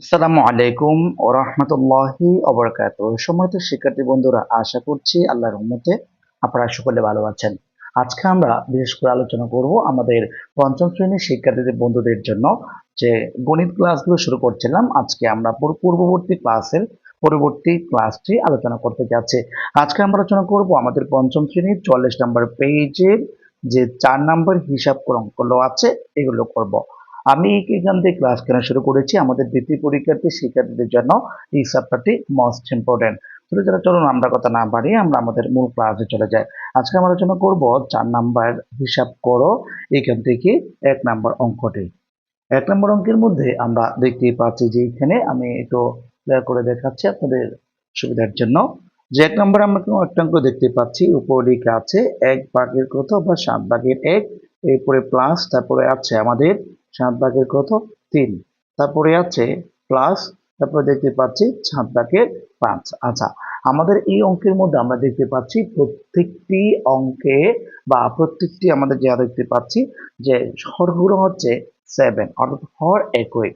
আসসালামু আলাইকুম ওয়া রাহমাতুল্লাহি ওয়া বারাকাতুহু। সম্মানিত শিক্ষার্থী বন্ধুরা, আশা করছি আল্লাহর রহমতে আপনারা সকলে ভালো আছেন। আজকে আমরা বিশেষ করে আলোচনা করব আমাদের পঞ্চম শ্রেণীর শিক্ষার্থীদের বন্ধুদের জন্য যে গণিত ক্লাসগুলো শুরু করছিলাম। আজকে আমরা পূর্ববর্তী ক্লাসের পরবর্তী ক্লাসটি আলোচনা করতে যাচ্ছি। আজকে আমরা আলোচনা করব আমাদের পঞ্চম শ্রেণীর 44 নম্বর পেজের যে 4 নম্বর হিসাব অঙ্কগুলো আছে এগুলো করব। আমি এখান থেকে ক্লাস কেনা শুরু করেছি আমাদের দ্বিতীয় পরীক্ষার্থী শিক্ষার্থীদের জন্য এই চ্যাপ্টারটি মোস্ট ইম্পর্টেন্ট। চলুন আমরা কথা না বাড়িয়ে আমরা আমাদের মূল ক্লাসে চলে যাই। আজকে আমরা আলোচনা করব 4 নাম্বার হিসাব করো এখান থেকে 1 নাম্বার অঙ্কটি। 1 নম্বর অঙ্কের মধ্যে আমরা দেখতেই পাচ্ছি যে এখানে আমি একটু ক্লিয়ার করে দেখাচ্ছি আপনাদের সুবিধার জন্য। যে 1 নম্বরে আমরা একটা অঙ্ক দেখতে পাচ্ছি, উপরে লেখা আছে 1/কত বা 7/1, এরপরে প্লাস, তারপরে আছে আমাদের 7/কত 3, তারপরে আছে প্লাস, তারপরে দেখতে পাচ্ছি 7/5। আচ্ছা, আমাদের এই অঙ্কের মধ্যে আমরা দেখতে পাচ্ছি প্রত্যেকটি অঙ্কে বা প্রত্যেকটি আমাদের যা দেখতে পাচ্ছি যে হরগুলো হচ্ছে 7, অর্থাৎ হর একই।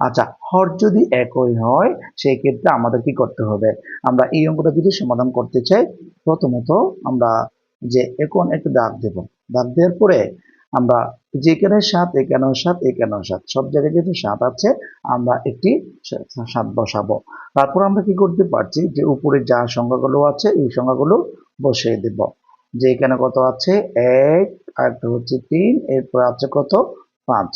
আচ্ছা, হর যদি একই হয় সেই ক্ষেত্রে আমাদের কি করতে হবে? আমরা এই অঙ্কটা যদি সমাধান করতে চাই, প্রথমত আমরা যে এখন একটু দাগ দেব। দাগ দেওয়ার পরে আমরা যেখানে 7 এখানেও 7 এখানেও 7, সব জায়গায় যেহেতু 7 আছে আমরা একটি 7 বসাবো। তারপর আমরা কি করতে পারছি যে উপরে যা সংখ্যাগুলো আছে এই সংখ্যাগুলো বসিয়ে দেব। যে এখানে কত আছে 1, আর একটা হচ্ছে 3, এরপর আছে কত 5,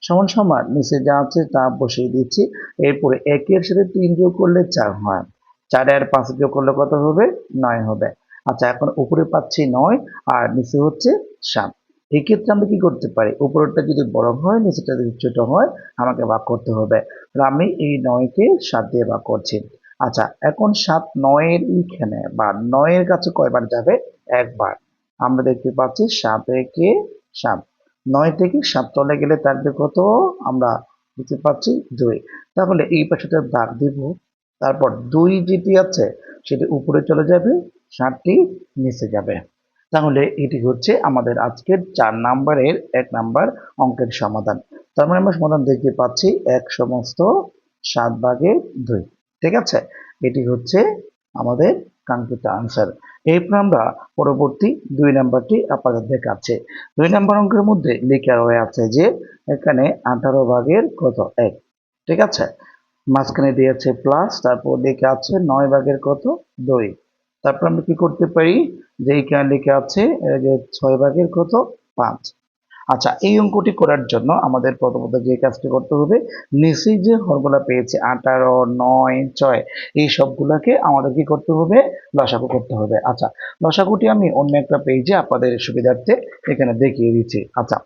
সমান সমান নিচে যা আছে তা বসিয়ে দিচ্ছি। এরপরে 1 এর সাথে 3 যোগ করলে 4 হয়, 4 আর 5 যোগ করলে কত হবে 9 হবে। আচ্ছা, এখন উপরে পাচ্ছি 9 আর নিচে হচ্ছে 7। এই ক্ষেত্রে আমরা কি করতে পারি, উপরেরটা যদি বড় হয় নিচেরটা যদি ছোট হয় আমাকে ভাগ করতে হবে। তাহলে আমি এই 9 কে 7 দিয়ে ভাগ করছি। আচ্ছা, এখন 7 9 এর এইখানে বা 9 এর কাছে কয়বার যাবে? একবার। আমরা দেখতে পাচ্ছি 7 একে 7, 9 থেকে 7 চলে গেলে থাকবে কত? আমরা দেখতে পাচ্ছি 2। তাহলে এই পাশেটা দাগ দিব। তারপর 2 যেটি আছে সেটি উপরে চলে যাবে, 7টি নিচে যাবে। তাহলে এটি হচ্ছে আমাদের আজকের 4 নাম্বারের 1 নাম্বার অঙ্কের সমাধান। তার মানে আমরা সমাধান দেখতে পাচ্ছি 1 সমস্ত 7/2। ঠিক আছে, এটি হচ্ছে আমাদের কাঙ্ক্ষিত আনসার। এরপর আমরা পরবর্তী 2 নাম্বারটি আপনাদের দেখাচ্ছি। 2 নাম্বার অঙ্কের মধ্যে লেখা আছে যে এখানে 18 কত 1। ঠিক আছে, মাঝখানে দিয়েছে প্লাস, তারপর লেখা আছে 9 কত 2। তারপর আমরা কি করতে পারি যে এখানে লেখা আছে যে 6 কত 5। আচ্ছা, এই অঙ্কটি করার জন্য আমাদের প্রথমত যে কাজটি করতে হবে, নিচেই যে হরগুলা পেয়েছে 18, 9, 6, এই সবগুলাকে আমাদের কি করতে হবে? লসাগু করতে হবে। আচ্ছা, লসাগুটি আমি অন্য একটা পেজে আপনাদের সুবিধার্থে এখানে দেখিয়ে দিচ্ছি। আচ্ছা,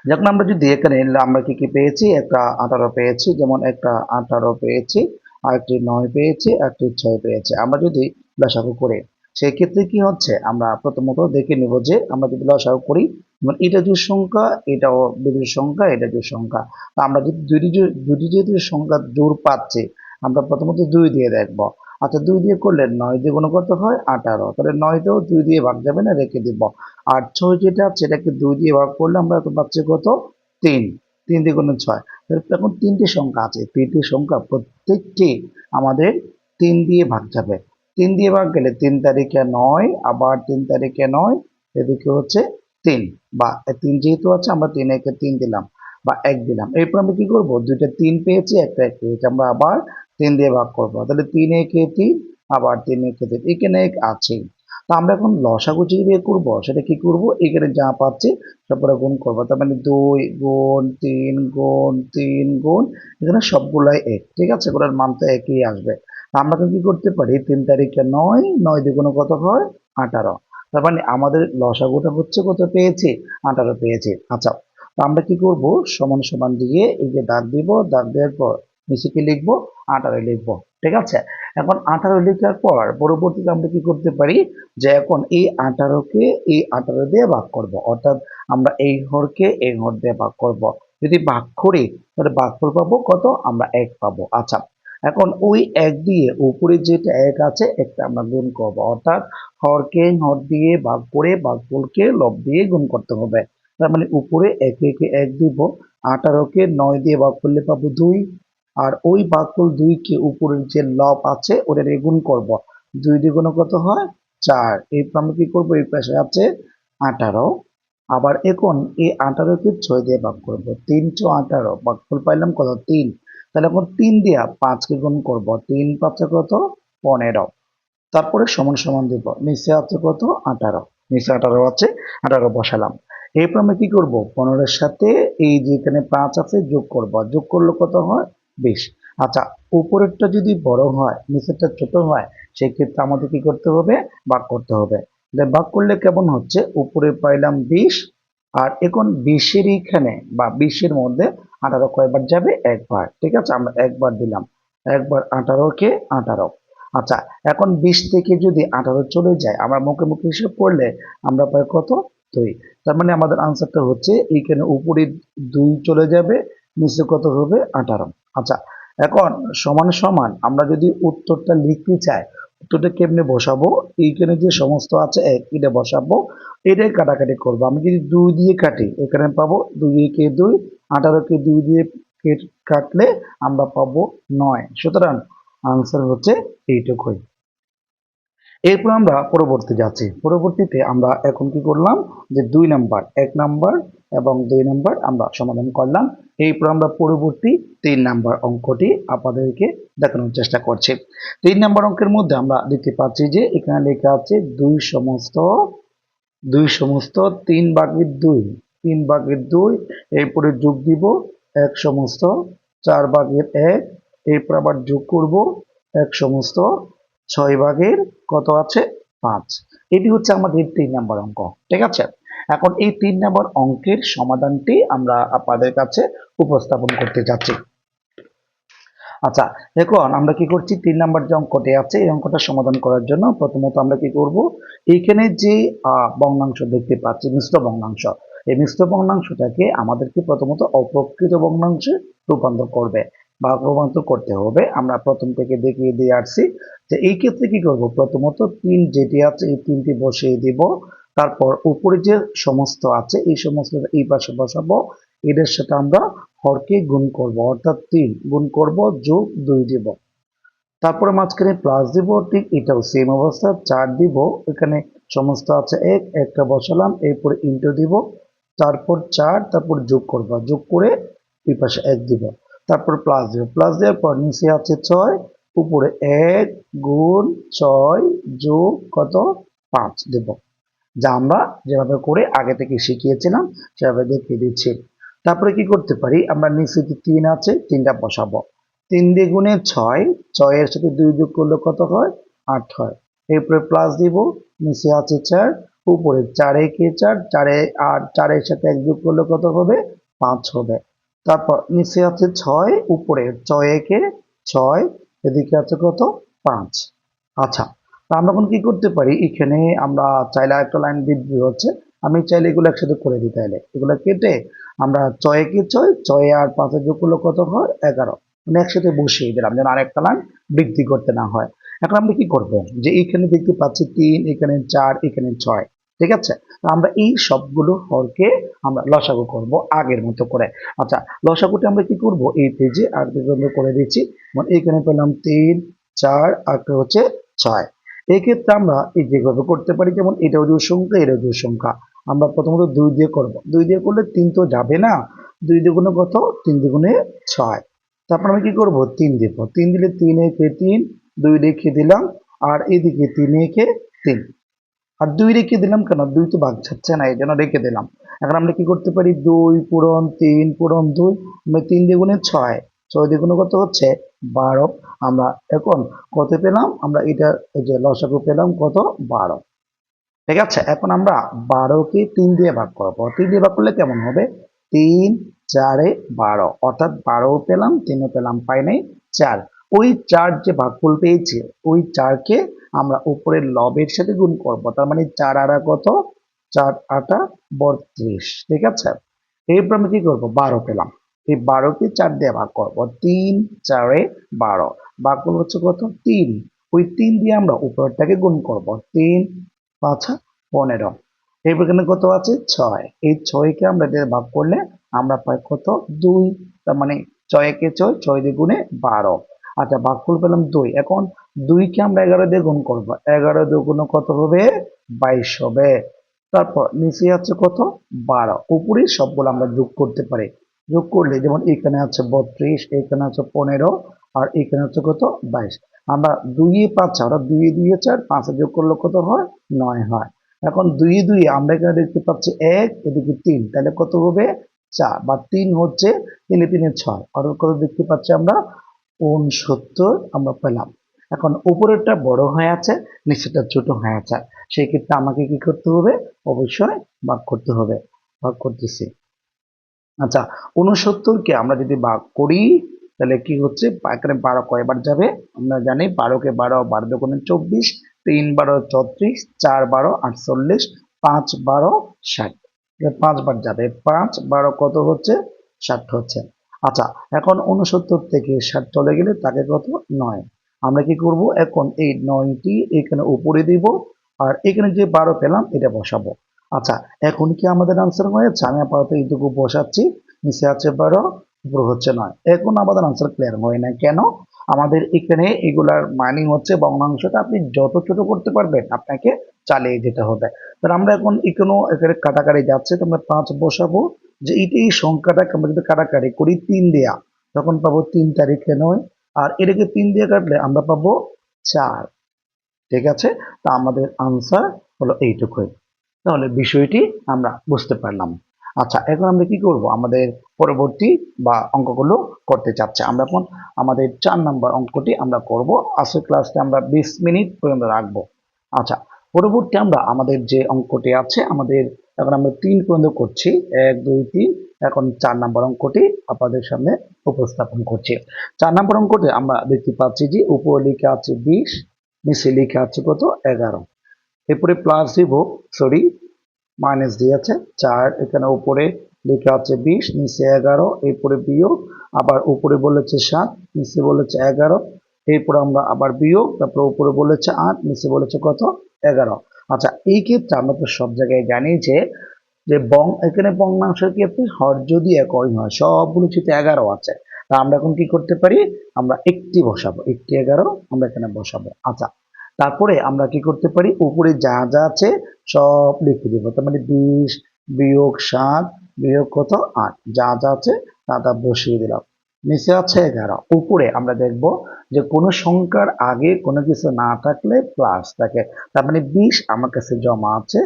যখন আমরা যদি এখানে আমরা কি কি পেয়েছি, একটা 18 পেয়েছি, যেমন একটা 18 পেয়েছি, আরেকটি 9 পেয়েছি, আরেকটি 6 পেয়েছি। আমরা যদি লসাগু করি সেই ক্ষেত্রে কি হচ্ছে, আমরা প্রথমত দেখে নিব যে আমরা যদি লসাগু করি, যেমন এটা যে সংখ্যা এটাও বিজোড় সংখ্যা, এটা যে সংখ্যা, তা আমরা যদি দুটি যেহেতু সংখ্যা জোড় পাচ্ছি আমরা প্রথমত 2 দিয়ে দেখব। আচ্ছা, 2 দিয়ে করলে 9 দিয়ে গুণ কত হয় 18, তাহলে 9 তেও 2 দিয়ে ভাগ যাবে না, রেখে দিব। আর 6 যেটা আছে সেটাকে 2 দিয়ে ভাগ করলে আমরা তো পাচ্ছি কত 3, 3 দিয়ে গুণ 6। এখন 3টি সংখ্যা আছে, 3টি সংখ্যা প্রত্যেকটি আমাদের 3 দিয়ে ভাগ যাবে। 3 দিয়ে ভাগ গেলে 3 তারিখে 9, আবার 3 তারিখে 9, এদিকে হচ্ছে 3, বা 3 যেহেতু আছে আমরা 3 একে 3 দিলাম বা 1 দিলাম। এরপর আমরা কি করব, দুইটা 3 পেয়েছি, একটা 1 পেয়েছি, আমরা আবার 3 দিয়ে ভাগ করব। তাহলে 3 একে 3, আবার 3 একে 3, এখানে 1 আছে। তো আমরা এখন লসাগু যে বের করবো সেটা কি করব, এখানে যা পাচ্ছি সবগুলো গুণ করবো। তার মানে 2 গুণ 3 গুণ 3 গুণ, এখানে সবগুলাই 1। ঠিক আছে, এগুলোর মান তো একই আসবে। আমরা তো কি করতে পারি, 3 তারিখে 9, 9 দ্বিগুণ কত হয় 18। তার মানে আমাদের লসাগুটা হচ্ছে কত পেয়েছি 18 পেয়েছি। আচ্ছা, তো আমরা কি করব, সমান সমান দিয়ে এই যে দাগ দিব, দাগ দেওয়ার পর নিচে কি লিখবো 18 লিখবো। ঠিক আছে, এখন 18 লেখার পর পরবর্তীতে আমরা কি করতে পারি যে এখন এই 18কে এই 18 দিয়ে ভাগ করব, অর্থাৎ আমরা এই হরকে এই হর দিয়ে ভাগ করব। যদি ভাগ করি তাহলে ভাগফল পাবো কত, আমরা 1 পাবো। আচ্ছা, এখন ওই 1 দিয়ে উপরে যেটা 1 আছে একটা আমরা গুণ করব, অর্থাৎ হরকে হর দিয়ে ভাগ করে ভাগফলকে লব দিয়ে গুণ করতে হবে। তার মানে উপরে 1 একে 1 দিব, 18কে 9 দিয়ে ভাগ করলে পাবো 2, আর ওই ভাগফল 2 কে উপরের যে লব আছে ওটা দিয়ে গুণ করব। 2 দিয়ে গুণ কত হয় 4। এরপর আমরা কি করব, এই পাশে আছে 18। আবার এখন এই 18 কে 6 দিয়ে ভাগ করব। 3 × 18 ভাগফল পাইলাম কত 3। তাহলে এখন 3 দিয়া 5 কে গুণ করব। 3 5 কত 15। তারপরে সমান সমান দেব, নিচে আছে কত 18, নিচে 18 আছে, 18 বসালাম। এরপর আমরা কি করব, 15-এর সাথে এই যে এখানে 5 আছে যোগ করব, যোগ করলে কত হয় 20। আচ্ছা, উপরেরটা যদি বড় হয় নিচেরটা ছোট হয়, সেই ক্ষেত্রে আমাদের কি করতে হবে, ভাগ করতে হবে। ভাগ করলে কেমন হচ্ছে, উপরে পাইলাম 20, আর এখন 20-এর এইখানে বা 20-এর মধ্যে 18 কয়বার যাবে, একবার। ঠিক আছে, আমরা একবার দিলাম, একবার 18-কে 18। আচ্ছা, এখন 20 থেকে যদি 18 চলে যায়, আমরা মুখে মুখে হিসেব করলে আমরা পাই কত 2। তার মানে আমাদের আনসারটা হচ্ছে এইখানে উপরে 2 চলে যাবে, নিচে কত হবে 18। আচ্ছা, এখন সমান সমান আমরা যদি উত্তরটা লিখতে চাই, উত্তরটা কেমনে বসাবো, এইখানে যে সমস্ত আছে এক, এটা বসাবো, এটাই কাটাকাটি করবো। আমি যদি 2 দিয়ে কাটি, এখানে পাবো 2 কে 2, 18-কে 2 দিয়ে কাটলে আমরা পাবো 9। সুতরাং আনসার হচ্ছে এইটুকুই। এরপর আমরা পরবর্তী যাচ্ছি। পরবর্তীতে আমরা এখন কি করলাম, যে 2 নাম্বার, 1 নাম্বার এবং 2 নাম্বার আমরা সমাধান করলাম। এরপর আমরা পরবর্তী 3 নাম্বার অঙ্কটি আপনাদেরকে দেখানোর চেষ্টা করছি। 3 নাম্বার অঙ্কের মধ্যে আমরা দেখতে পাচ্ছি যে এখানে লেখা আছে 2 সমস্ত 3/2, এরপরে যোগ দিব 1/4/1, এরপর আবার যোগ করব 1/6 কত আছে 5। এটি হচ্ছে আমাদের 3 নাম্বার অঙ্ক। ঠিক আছে, এখন এই 3 নাম্বার অঙ্কের সমাধানটি আমরা আপনাদের কাছে উপস্থাপন করতে যাচ্ছি। আচ্ছা, এখন আমরা কি করছি, 3 নাম্বার যে অঙ্কটি আছে এই অঙ্কটা সমাধান করার জন্য প্রথমত আমরা কি করব, এইখানে যে ভগ্নাংশ দেখতে পাচ্ছি মিশ্র ভগ্নাংশ, এই মিশ্র ভগ্নাংশটাকে আমাদেরকে প্রথমত অপ্রকৃত ভগ্নাংশে রূপান্তর করবে বা রূপান্তর করতে হবে। আমরা প্রথম থেকে দেখিয়ে দিয়ে আসছি যে এই ক্ষেত্রে কি করব, প্রথমত 3 যেটি আছে এই 3টি বসিয়ে দিব, তারপর উপরে যে সমস্ত আছে এই সমস্ত এই পাশে বসাবো, এদের সাথে আমরা হরকে গুণ করব, অর্থাৎ 3 গুণ করব যোগ 2 দিব, তারপরে মাঝখানে প্লাস দিব, ঠিক এটাও সেম অবস্থা 4 দিব, এখানে সমস্ত আছে এক, একটা বসালাম, এরপর ইন্টু দিব, তারপর 4, তারপর যোগ করব, যোগ করে এই পাশে 1 দিব, তারপর প্লাস দিব, প্লাস দেওয়ার পর নিচে আছে 6, উপরে 1 গুণ 6 যোগ কত 5 দেব, যা আমরা যেভাবে করে আগে থেকে শিখিয়েছিলাম সেভাবে দেখিয়ে দিচ্ছি। তারপরে কি করতে পারি, আমরা নিচে যে 3 আছে 3টা বসাবো, 3 দিয়ে গুণে 6, 6-এর সাথে 2 যোগ করলে কত হয় 8 হয়, এরপরে প্লাস দিব, নিচে আছে 4, উপরে 4 একে 4, 4 আর 4-এর সাথে 1 যোগ করলে কত হবে 5 হবে, তারপর নিচে আছে 6, উপরে 6 একে 6, এদিকে আছে কত 5। আচ্ছা, তা আমরা এখন কি করতে পারি, এখানে আমরা চাইলে একটা লাইন বৃদ্ধি হচ্ছে, আমি চাইলে এগুলো একসাথে করে দিই, তাহলে এগুলো কেটে আমরা 6 কে 6, 6 আর 5 যোগ করলে কত হয় 11, মানে একসাথে বসিয়ে দিলাম যেন আরেকটা লাইন বৃদ্ধি করতে না হয়। এখন আমরা কি করব, যে এইখানে দেখতে পাচ্ছি 3, এখানে 4, এখানে 6, ঠিক আছে, তো আমরা এই সবগুলো হরকে আমরা লসাগু করব আগের মতো করে। আচ্ছা, লসাগুটা আমরা কি করব, এই পেজে আর আমরা করে দিচ্ছি, মানে এখানে পেলাম 3, 4 আর হচ্ছে 6। এক্ষেত্রে আমরা এই যেভাবে করতে পারি, যেমন এটাও জোড় সংখ্যা, এটাও জোড় সংখ্যা, আমরা প্রথমত 2 দিয়ে করব, 2 দিয়ে করলে 3 তো যাবে না, 2 দ্বিগুণে কত 3 দ্বিগুণে 6, তারপর আমি কি করব 3 দিব, 3 দিলে 3 একে 3, 2 রেখে দিলাম, আর এদিকে 3 একে 3, আর 2 রেখে দিলাম কেন, 2 তো ভাগ যাচ্ছে না এই জন্য রেখে দিলাম। এখন আমরা কি করতে পারি, 2 পূরণ 3 পূরণ 2, আমরা 3 দ্বিগুণে 6, 6 দ্বিগুণে কত হচ্ছে 12। আমরা এখন কত পেলাম, আমরা এটা এই যে লসাগু পেলাম কত 12। ঠিক আছে, এখন আমরা 12-কে 3 দিয়ে ভাগ করবো, 3 দিয়ে ভাগ করলে কেমন হবে, 3 4-এ 12, অর্থাৎ 12 পেলাম 3 পেলাম, পাই নাই 4। ওই 4 যে ভাগফল পেয়েছি ওই 4-কে আমরা উপরের লবের সাথে গুণ করব, তার মানে 4 আরা কত 4 8 32। ঠিক আছে, এরপর আমি কি করবো 12 পেলাম, এই 12-কে 4 দিয়ে ভাগ করবো, 3 4-এ 12, ভাগফল হচ্ছে কত 3, ওই 3 দিয়ে আমরা উপরেরটাকে গুণ করব, 3 5 15, এরপর এখানে কত আছে 6, এই 6-কে আমরা দিয়ে ভাগ করলে আমরা পাই কত 2, তার মানে ছয় একে ছয়, ছয় দ্বিগুণে 12। আচ্ছা, ভাগফল পেলাম 2। এখন 2কে আমরা 11 দিয়ে গুণ করবো, 11 দুগুণ কত হবে? 22 হবে। তারপর নিচে আছে কত? 12। উপরে সবগুলো আমরা যোগ করতে পারি। যোগ করলে যেমন এখানে আছে 32, এখানে আছে 15, আর এখানে আছে কত? 22। আমরা 2 5, আমরা 2 2 4, 5 যোগ করলে কত হয়? 9 হয়। এখন 2 2 আমরা এখানে দেখতে পাচ্ছি 1, এদিকে 3, তাহলে কত হবে? 4, বা 3 হচ্ছে 3 3 6, অর্থাৎ কত দেখতে পাচ্ছি আমরা? 69 আমরা পেলাম। এখন উপরেরটা বড় হয়ে আছে, নিচেরটা ছোট হয়ে আছে, সেই ক্ষেত্রে আমাকে কি করতে হবে? অবশ্যই ভাগ করতে হবে। ভাগ করতেছি। আচ্ছা, 69কে আমরা যদি ভাগ করি তাহলে কি হচ্ছে? এখানে 12 কয়বার যাবে? আমরা জানি 12কে 12, 12 দুগুণে 24, 3 12 34, 4 12 48, 5 12 60। 5 বার যাবে, 5 12 কত হচ্ছে? 60 হচ্ছে। আচ্ছা, এখন 69 থেকে 60 চলে গেলে তাকে কত? 9। আমরা কি করব? এখন এই 9টি এখানে উপরে দিব, আর এখানে যে 12 পেলাম এটা বসাবো। আচ্ছা, এখন কি আমাদের আনসার হয়েছে? আমি আপাতত এইটুকু বসাচ্ছি। নিচে আছে 12, উপরে হচ্ছে 9। এখন আমাদের আনসার ক্লিয়ার হয় না কেন? আমাদের এখানে এগুলার মানি হচ্ছে ভগ্নাংশটা আপনি যত ছোট করতে পারবেন আপনাকে চালিয়ে যেতে হবে। তাহলে আমরা এখন এখানে কাটাকাটি যাচ্ছে, তো আমরা 5 বসাবো। যে এই সংখ্যাটাকে আমরা যদি কাটাকাটি করি 3 দেয়া, তখন পাবো 3 তারিখে 9, আর এটাকে 3 দিয়ে কাটলে আমরা পাবো 4। ঠিক আছে? তা আমাদের আনসার হলো এইটুকুই। তাহলে বিষয়টি আমরা বুঝতে পারলাম। আচ্ছা, এখন আমরা কি করব? আমাদের পরবর্তী বা অঙ্কগুলো করতে চাচ্ছে। আমরা এখন আমাদের 4 নম্বর অঙ্কটি আমরা করব। আজকের ক্লাসটা আমরা 20 মিনিট পর্যন্ত রাখবো। আচ্ছা, পরবর্তী আমরা আমাদের যে অঙ্কটি আছে, আমাদের এখন আমরা 3 পর্যন্ত করছি, 1 2 3। এখন 4 নম্বর অঙ্কটি আপনাদের সামনে উপস্থাপন করছি। 4 নম্বর অঙ্কটি আমরা দেখতে পাচ্ছি যে উপরে লেখা আছে 20, নিচে লেখা আছে কত? 11। এরপরে প্লাস দিব, সরি মাইনাস দিয়েছে 4, এখানে উপরে লেখা আছে 20, নিচে 11, এরপরে বিয়োগ, আবার উপরে বলেছে 7, নিচে বলেছে 11, এরপরে আমরা আবার বিয়োগ, তারপরে উপরে বলেছে 8, নিচে বলেছে কত? 11। আচ্ছা, এই ক্ষেত্রে আমরা তো সব জায়গায় জানি যে যে এখানে ভগ্নাংশের ক্ষেত্রে হর যদি একই হয়, সবগুলো যেহেতু 11 আছে, তা আমরা এখন কি করতে পারি? আমরা একটি বসাবো, একটি 11 আমরা এখানে বসাবো। আচ্ছা, তারপরে আমরা কি করতে পারি? উপরে যা যা আছে সব লিখে দিব। তার মানে 20 বিয়োগ 7 বিয়োগ কত? 8, যা যা আছে তা তা বসিয়ে দিলাম। নিচে আছে 11, উপরে আমরা দেখব যে কোনো সংখ্যার আগে কোনো কিছু না থাকলে প্লাস থাকে, তার মানে 20 আমার কাছে জমা আছে,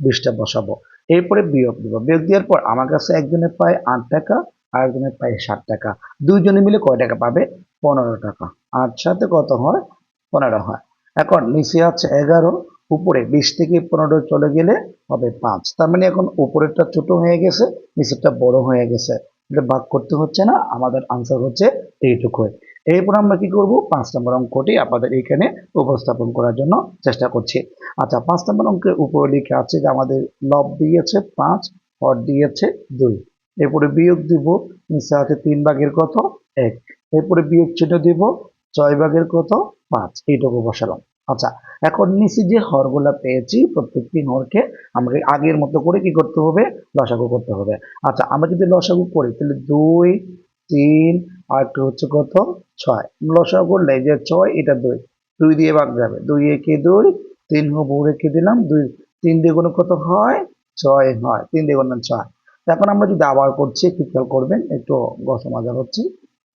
20টা বসাবো। এরপরে বিয়োগ দিব, বিয়োগ দেওয়ার পর আমার কাছে একজনের পায় 8 টাকা, আর একজনের পায় 7 টাকা। দুইজনে মিলে কয় টাকা পাবে? 15 টাকা। 8 সাথে কত হয়? 15 হয়। এখন নিচে আছে 11, উপরে 20 থেকে 15 চলে গেলে হবে 5। তার মানে এখন উপরেরটা ছোট হয়ে গেছে, নিচেরটা বড় হয়ে গেছে। এটা ভাগ করতে হচ্ছে না, আমাদের আনসার হচ্ছে এইটুকু। এরপর আমরা কি করব? 5 নম্বর অঙ্কটি আপনাদের এখানে উপস্থাপন করার জন্য চেষ্টা করছি। আচ্ছা, 5 নম্বর অঙ্কের উপরে লেখা আছে যে আমাদের লব দিয়েছে 5, হর দিয়েছে 2। এরপরে বিয়োগ দিব, নিচে আছে 3 ভাগের কত? 1। এরপরে বিয়োগ চিহ্ন দিব, 6 ভাগের কত? 5। এইটুকু বসালাম। আচ্ছা, এখন নিচে যে হরগুলা পেয়েছি প্রত্যেকটি হরকে আমাকে আগের মতো করে কি করতে হবে? লসাগু করতে হবে। আচ্ছা, আমরা যদি লসাগু করি তাহলে 2 3 আর একটা হচ্ছে কত? 6। লসাগু করলে যে 6, এটা 2, 2 দিয়ে ভাগ যাবে, 2 একে 2, 3 বউ রেখে দিলাম, 2 3 দিয়ে গুণ কত হয়? 6 হয়, 3 দিয়ে গুণ 6। এখন আমরা যদি আবার করছি, একটু খেয়াল করবেন, একটু গত মজা হচ্ছে।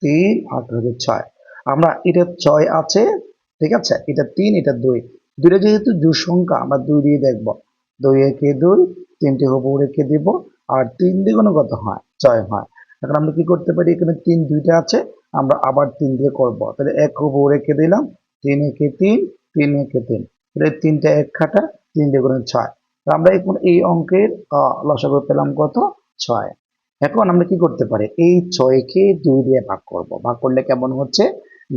3 আর হচ্ছে 6, আমরা এটা 6 আছে, ঠিক আছে, এটা 3 এটা 2, দুইটা যেহেতু জোড় সংখ্যা আমরা 2 দিয়ে দেখব, 2 একে 2, 3টে হুবহু রেখে দিব, আর 3 দ্বিগুণ কত হয়? 6 হয়। এখন আমরা কি করতে পারি? এখানে 3 দুইটা আছে, আমরা আবার 3 দিয়ে করব, তাহলে 1 হুবহু রেখে দিলাম, 3 একে 3, 3 একে 3, তাহলে 3টা 1 খাটা, 3 দ্বিগুণ 6। আমরা এখন এই অঙ্কের লসাগু পেলাম কত? 6। এখন আমরা কি করতে পারি? এই 6কে 2 দিয়ে ভাগ করব। ভাগ করলে কেমন হচ্ছে?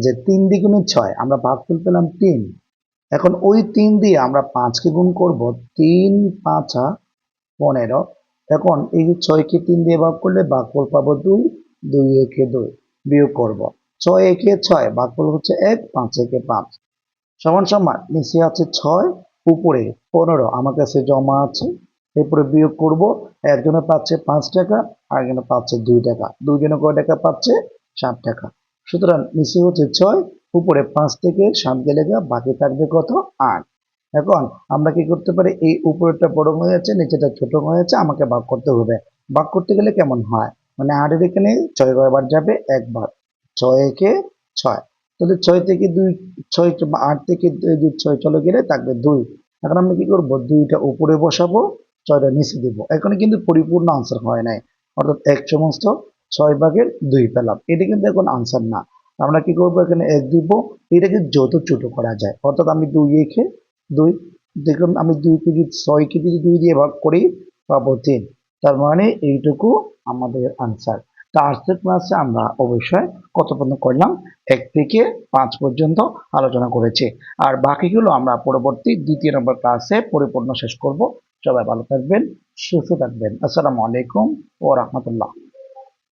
যে 3 দ্বিগুণে 6, আমরা ভাগফল পেলাম 3। এখন ওই 3 দিয়ে আমরা 5কে গুণ করব, 3 5 15। এখন এই যে 6কে 3 দিয়ে ভাগ করলে ভাগফল পাবো 2, 2 একে 2, বিয়োগ করব, 6 একে 6, ভাগফল হচ্ছে 1, 5 একে 5, সমান সমান নিচে আছে 6, উপরে 15 আমার কাছে জমা আছে। এরপরে বিয়োগ করব, একজনে পাচ্ছে 5 টাকা, আরেকজনে পাচ্ছে 2 টাকা। দুইজনে কয় টাকা পাচ্ছে? 7 টাকা। সুতরাং নিচে হচ্ছে 6, উপরে 5 থেকে 7 গেলে বাকি থাকবে কত? 8। এখন আমরা কি করতে পারি, এই উপরেরটা বড় হয়ে যাচ্ছে, নিচেটা ছোট হয়ে যাচ্ছে, আমাকে ভাগ করতে হবে। ভাগ করতে গেলে কেমন হয়, মানে 8 এর এখানে 6 বার যাবে একবার, 6 একে 6। তাহলে 6 থেকে 2, 6 8 থেকে 6 চলে গেলে থাকবে 2। এখন আমরা কি করব, 2টা উপরে বসাবো, 6টা নিচে দিব। এখানে কিন্তু পরিপূর্ণ আনসার হয় নাই, অর্থাৎ 1/6 পেলাম। এটা কিন্তু এখন আনসার না। আমরা কি করবো, এখানে 1 দিব। এটাকে যত ছোট করা যায়, অর্থাৎ আমি 2 একে 2, দেখুন আমি 2কে যদি 6কে যদি 2 দিয়ে ভাগ করি পাবো 3। তার মানে এইটুকু আমাদের আনসার। তা আজকের ক্লাসে আমরা অবশ্যই কত পর্যন্ত করলাম, 1 থেকে 5 পর্যন্ত আলোচনা করেছি। আর বাকিগুলো আমরা পরবর্তী 2য় নম্বর ক্লাসে পরিপূর্ণ শেষ করব। সবাই ভালো থাকবেন, সুস্থ থাকবেন। আসসালামু আলাইকুম ওয়া রাহমাতুল্লাহ।